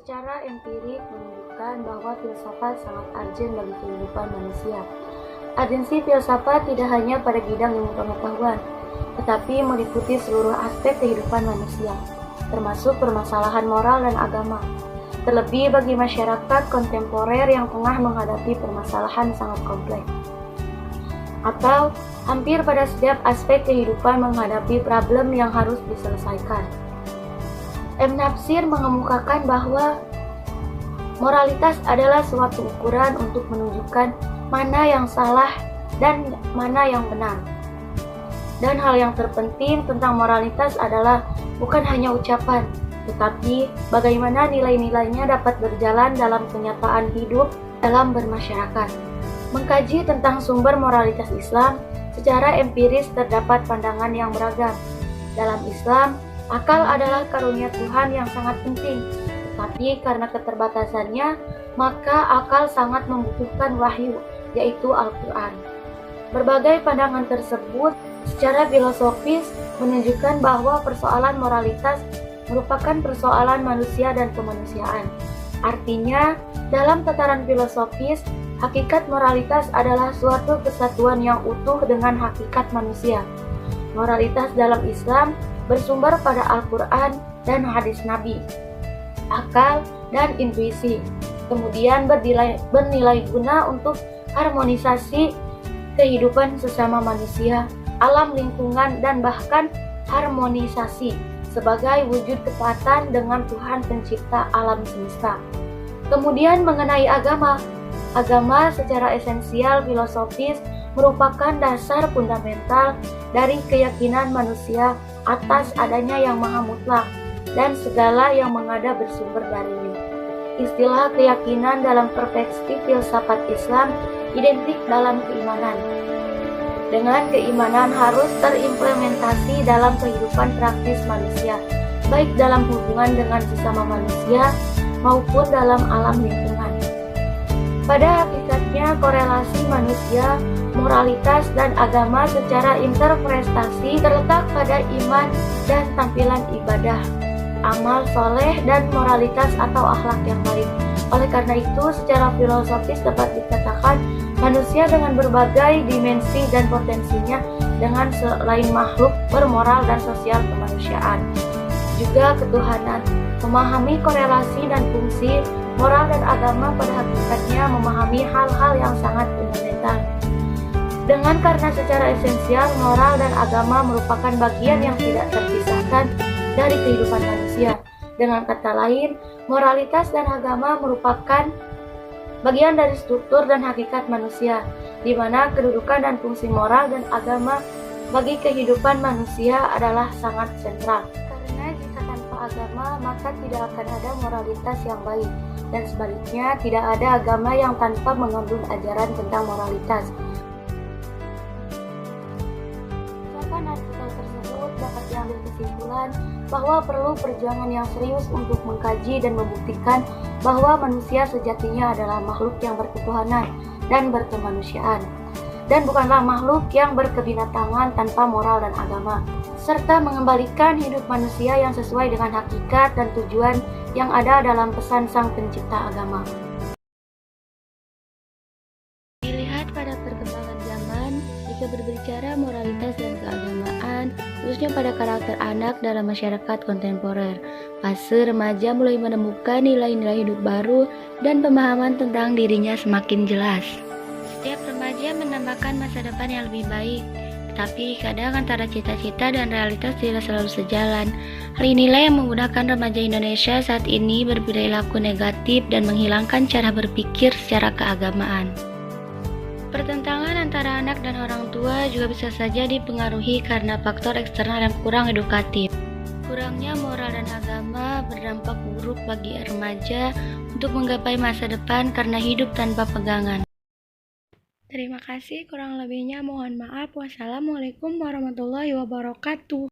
Secara empirik menunjukkan bahwa filsafat sangat urgent bagi kehidupan manusia. Urgensi filsafat tidak hanya pada bidang ilmu pengetahuan, tetapi meliputi seluruh aspek kehidupan manusia, termasuk permasalahan moral dan agama. Terlebih bagi masyarakat kontemporer yang tengah menghadapi permasalahan sangat kompleks. Atau hampir pada setiap aspek kehidupan menghadapi problem yang harus diselesaikan. M. Nafsir mengemukakan bahwa moralitas adalah suatu ukuran untuk menunjukkan mana yang salah dan mana yang benar. Dan hal yang terpenting tentang moralitas adalah bukan hanya ucapan, tetapi bagaimana nilai-nilainya dapat berjalan dalam kenyataan hidup dalam bermasyarakat. Mengkaji tentang sumber moralitas Islam, secara empiris terdapat pandangan yang beragam. Dalam Islam, akal adalah karunia Tuhan yang sangat penting, tetapi karena keterbatasannya, maka akal sangat membutuhkan wahyu, yaitu Al-Quran. Berbagai pandangan tersebut secara filosofis menunjukkan bahwa persoalan moralitas merupakan persoalan manusia dan kemanusiaan. Artinya, dalam tataran filosofis, hakikat moralitas adalah suatu kesatuan yang utuh dengan hakikat manusia. Moralitas dalam Islam bersumber pada Al-Quran dan hadis Nabi, akal dan intuisi, kemudian bernilai guna untuk harmonisasi kehidupan sesama manusia, alam lingkungan, dan bahkan harmonisasi sebagai wujud ketaatan dengan Tuhan pencipta alam semesta. Kemudian mengenai agama, agama secara esensial filosofis merupakan dasar fundamental dari keyakinan manusia atas adanya yang maha mutlak dan segala yang mengada bersumber darinya. Istilah keyakinan dalam perspektif filsafat Islam identik dalam keimanan. Dengan keimanan harus terimplementasi dalam kehidupan praktis manusia, baik dalam hubungan dengan sesama manusia maupun dalam alam lingkungan. Pada hakikatnya, korelasi manusia, moralitas, dan agama secara interpretasi terletak pada iman dan tampilan ibadah, amal soleh, dan moralitas atau akhlak yang baik. Oleh karena itu, secara filosofis dapat dikatakan manusia dengan berbagai dimensi dan potensinya dengan selain makhluk bermoral dan sosial kemanusiaan, juga ketuhanan. Memahami korelasi dan fungsi moral dan agama pada hakikatnya memahami hal-hal yang sangat fundamental. Karena secara esensial moral dan agama merupakan bagian yang tidak terpisahkan dari kehidupan manusia. Dengan kata lain, moralitas dan agama merupakan bagian dari struktur dan hakikat manusia, di mana kedudukan dan fungsi moral dan agama bagi kehidupan manusia adalah sangat sentral. Karena jika tanpa agama, maka tidak akan ada moralitas yang baik, dan sebaliknya tidak ada agama yang tanpa mengandung ajaran tentang moralitas. Berdasarkan artikel tersebut dapat diambil kesimpulan bahwa perlu perjuangan yang serius untuk mengkaji dan membuktikan bahwa manusia sejatinya adalah makhluk yang berketuhanan dan berkemanusiaan, dan bukanlah makhluk yang berkebinatangan tanpa moral dan agama, serta mengembalikan hidup manusia yang sesuai dengan hakikat dan tujuan yang ada dalam pesan Sang Pencipta agama. Dilihat pada perkembangan zaman, jika berbicara moralitas dan keagamaan, khususnya pada karakter anak dalam masyarakat kontemporer, fase remaja mulai menemukan nilai-nilai hidup baru dan pemahaman tentang dirinya semakin jelas. Setiap remaja menambahkan masa depan yang lebih baik, tetapi kadang antara cita-cita dan realitas tidak selalu sejalan. Hal inilah yang memudahkan remaja Indonesia saat ini berperilaku negatif dan menghilangkan cara berpikir secara keagamaan. Pertentangan antara anak dan orang tua juga bisa saja dipengaruhi karena faktor eksternal yang kurang edukatif. Kurangnya moral dan agama berdampak buruk bagi remaja untuk menggapai masa depan karena hidup tanpa pegangan. Terima kasih, kurang lebihnya mohon maaf. Wassalamualaikum warahmatullahi wabarakatuh.